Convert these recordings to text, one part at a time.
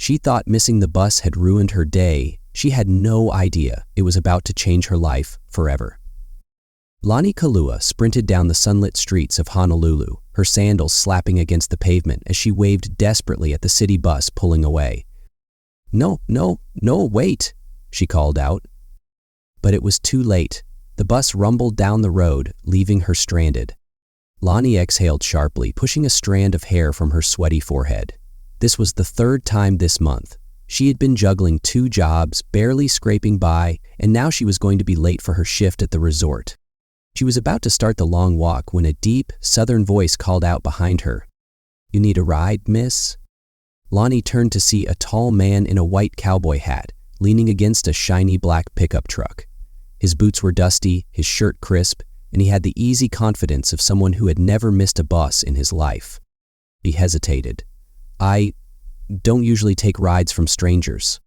She thought missing the bus had ruined her day. She had no idea it was about to change her life forever. Lani Kalua sprinted down the sunlit streets of Honolulu, her sandals slapping against the pavement as she waved desperately at the city bus pulling away. "No, wait," she called out. But it was too late. The bus rumbled down the road, leaving her stranded. Lani exhaled sharply, pushing a strand of hair from her sweaty forehead. This was the third time this month. She had been juggling 2 jobs, barely scraping by, and now she was going to be late for her shift at the resort. She was about to start the long walk when a deep, southern voice called out behind her. "You need a ride, miss?" Lani turned to see a tall man in a white cowboy hat, leaning against a shiny black pickup truck. His boots were dusty, his shirt crisp, and he had the easy confidence of someone who had never missed a bus in his life. She hesitated. "I don't usually take rides from strangers."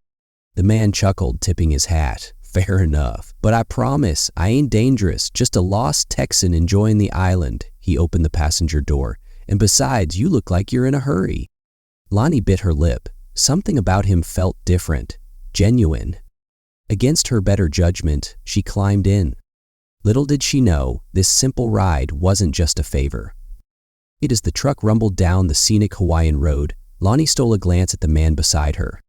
The man chuckled, tipping his hat. "Fair enough, but I promise I ain't dangerous, just a lost Texan enjoying the island." He opened the passenger door. "And besides, you look like you're in a hurry." Lani bit her lip. Something about him felt different, genuine. Against her better judgment, she climbed in. Little did she know, this simple ride wasn't just a favor. As the truck rumbled down the scenic Hawaiian road, Lani stole a glance at the man beside her.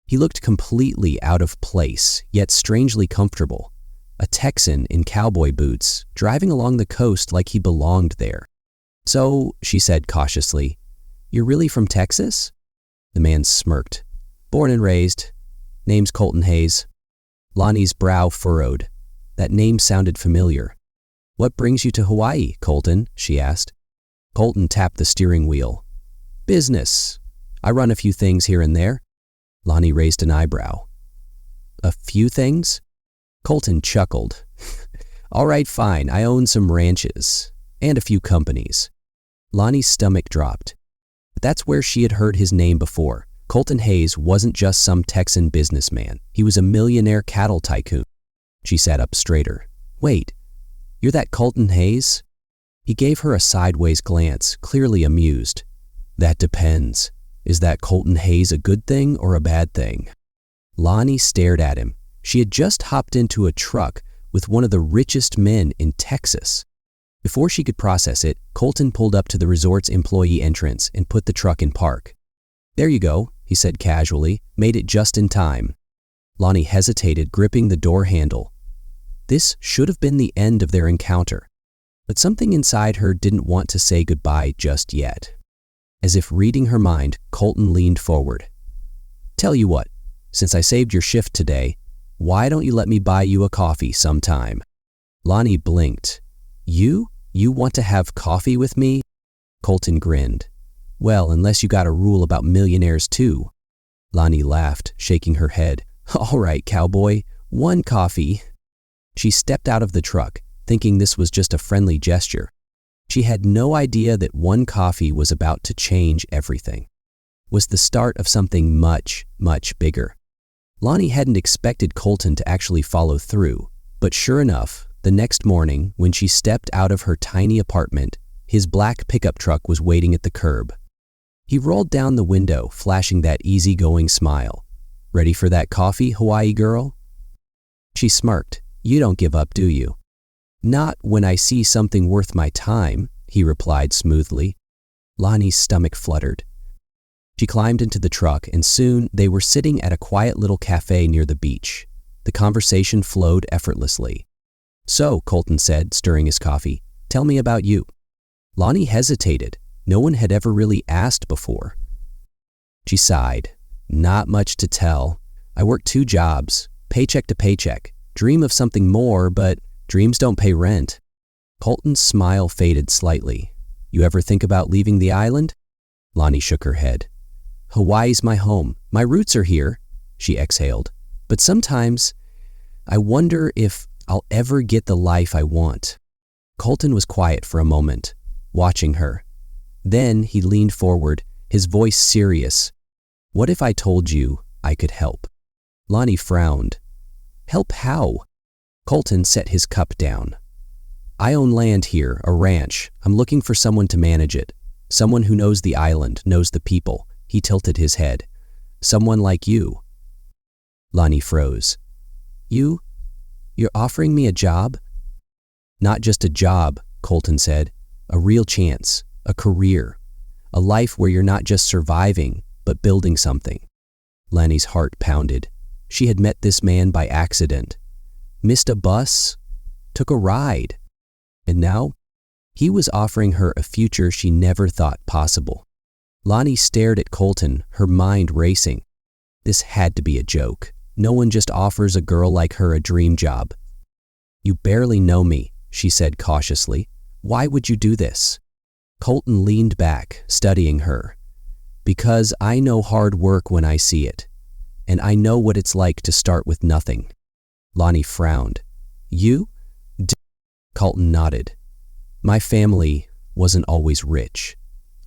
He looked completely out of place, yet strangely comfortable. A Texan in cowboy boots, driving along the coast like he belonged there. "So," she said cautiously, "you're really from Texas?" The man smirked. "Born and raised. Name's Colton Hayes." Lani's brow furrowed. That name sounded familiar. "What brings you to Hawaii, Colton?" she asked. Colton tapped the steering wheel. "Business. I run a few things here and there." Lani raised an eyebrow. "A few things?" Colton chuckled. "All right, fine. I own some ranches and a few companies." Lani's stomach dropped. But that's where she had heard his name before. Colton Hayes wasn't just some Texan businessman. He was a millionaire cattle tycoon. She sat up straighter. "Wait, you're that Colton Hayes?" He gave her a sideways glance, clearly amused. "That depends. Is that Colton Hayes a good thing or a bad thing?" Lani stared at him. She had just hopped into a truck with one of the richest men in Texas. Before she could process it, Colton pulled up to the resort's employee entrance and put the truck in park. "There you go," he said casually, "made it just in time." Lani hesitated, gripping the door handle. This should have been the end of their encounter, but something inside her didn't want to say goodbye just yet. As if reading her mind, Colton leaned forward. "Tell you what, since I saved your shift today, why don't you let me buy you a coffee sometime?" Lani blinked. You want to have coffee with me?" Colton grinned. "Well, unless you got a rule about millionaires too." Lani laughed, shaking her head. "All right, cowboy, 1 coffee." She stepped out of the truck, thinking this was just a friendly gesture. She had no idea that 1 coffee was about to change everything. Was the start of something much, much bigger. Lani hadn't expected Colton to actually follow through, but sure enough, the next morning, when she stepped out of her tiny apartment, his black pickup truck was waiting at the curb. He rolled down the window, flashing that easygoing smile. "Ready for that coffee, Hawaii girl?" She smirked. "You don't give up, do you?" "Not when I see something worth my time," he replied smoothly. Lani's stomach fluttered. She climbed into the truck, and soon they were sitting at a quiet little cafe near the beach. The conversation flowed effortlessly. "So," Colton said, stirring his coffee, "tell me about you." Lani hesitated. No one had ever really asked before. She sighed. "Not much to tell. I work 2 jobs, paycheck to paycheck. Dream of something more, but dreams don't pay rent." Colton's smile faded slightly. "You ever think about leaving the island?" Lani shook her head. "Hawaii's my home. My roots are here," she exhaled. "But sometimes I wonder if I'll ever get the life I want." Colton was quiet for a moment, watching her. Then he leaned forward, his voice serious. "What if I told you I could help?" Lani frowned. "Help how?" Colton set his cup down. "I own land here, a ranch. I'm looking for someone to manage it. Someone who knows the island, knows the people." He tilted his head. Someone like you." Lani froze. You're offering me a job?" "Not just a job," Colton said. "A real chance, a career, a life where you're not just surviving, but building something." Lani's heart pounded. She had met this man by accident. Missed a bus, took a ride. And now, he was offering her a future she never thought possible. Lani stared at Colton, her mind racing. This had to be a joke. No one just offers a girl like her a dream job. "You barely know me," she said cautiously. "Why would you do this?" Colton leaned back, studying her. "Because I know hard work when I see it. And I know what it's like to start with nothing." Lani frowned. "You?" Colton nodded. "My family wasn't always rich.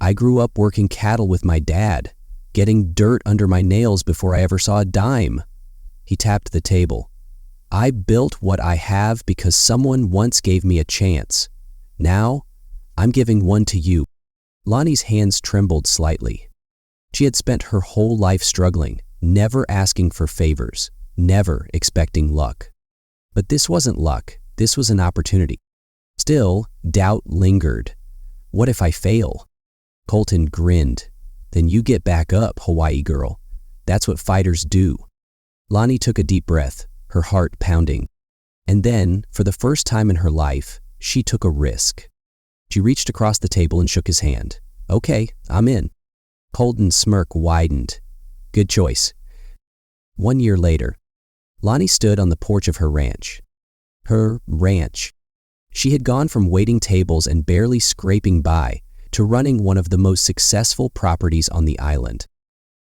I grew up working cattle with my dad, getting dirt under my nails before I ever saw a dime." He tapped the table. "I built what I have because someone once gave me a chance. Now, I'm giving one to you." Lani's hands trembled slightly. She had spent her whole life struggling, never asking for favors, never expecting luck. But this wasn't luck, this was an opportunity. Still, doubt lingered. What if I fail? Colton grinned. "Then you get back up, Hawaii girl. That's what fighters do." Lani took a deep breath, her heart pounding. And then, for the first time in her life, she took a risk. She reached across the table and shook his hand. "Okay, I'm in." Colton's smirk widened. "Good choice." 1 year later, Lani stood on the porch of her ranch. Her ranch. She had gone from waiting tables and barely scraping by to running one of the most successful properties on the island.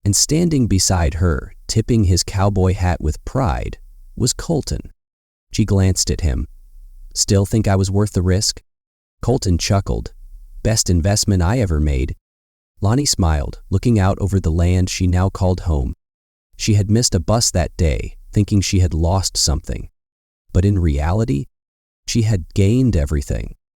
And standing beside her, tipping his cowboy hat with pride, was Colton. She glanced at him. "Still think I was worth the risk?" Colton chuckled. "Best investment I ever made." Lani smiled, looking out over the land she now called home. She had missed a bus that day, thinking she had lost something. But in reality, she had gained everything.